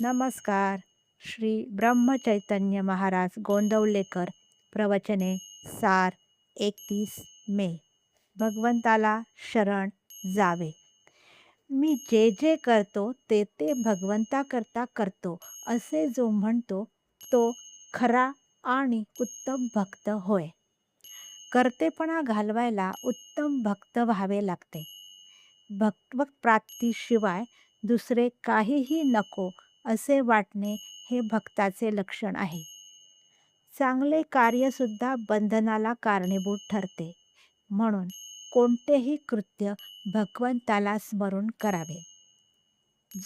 नमस्कार. श्री ब्रह्मचैतन्य महाराज गोंदवलेकर. प्रवचने सार. 31 मे. भगवंताला शरण जावे. मी जे जे करतो ते ते भगवंताकरता करतो असे जो म्हणतो तो खरा आणि उत्तम भक्त होय. कर्तेपणा घालवायला उत्तम भक्त व्हावे लागते. भगवत प्राप्तीशिवाय दुसरे काहीही नको असे वाटणे हे भक्ताचे लक्षण आहे. चांगले कार्यसुद्धा बंधनाला कारणीभूत ठरते. म्हणून कोणतेही कृत्य भगवंताला स्मरून करावे.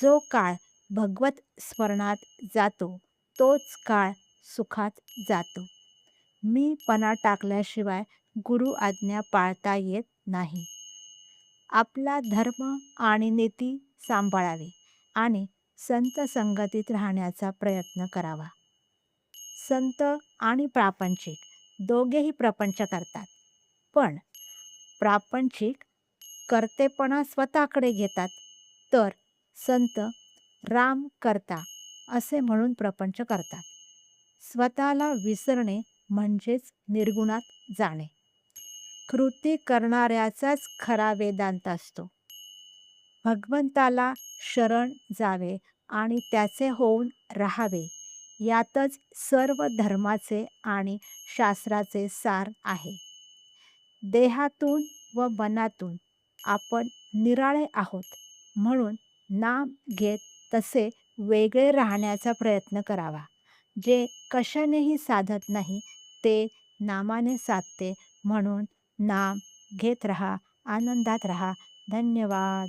जो काळ भगवत स्मरणात जातो तोच काळ सुखात जातो. मी पणा टाकल्याशिवाय गुरु आज्ञा पाळता येत नाही. आपला धर्म आणि नीती सांभाळावी आणि संत संगतीत राहण्याचा प्रयत्न करावा. संत आणि प्रापंचिक दोघेही प्रपंच करतात, पण प्रापंचिक कर्तेपणा स्वतःकडे घेतात, तर संत राम करता असे म्हणून प्रपंच करतात. स्वतःला विसरणे म्हणजेच निर्गुणात जाणे. कृती करणाऱ्याचाच खरा वेदांत असतो. भगवंताला शरण जावे आणि त्याचे होऊन राहावे यातच सर्व धर्माचे आणि शास्त्राचे सार आहे. देहातून व मनातून आपण निराळे आहोत म्हणून नाम घेत तसे वेगळे राहण्याचा प्रयत्न करावा. जे कशानेही साधत नाही ते नामाने साधते, म्हणून नाम घेत रहा, आनंदात रहा. धन्यवाद.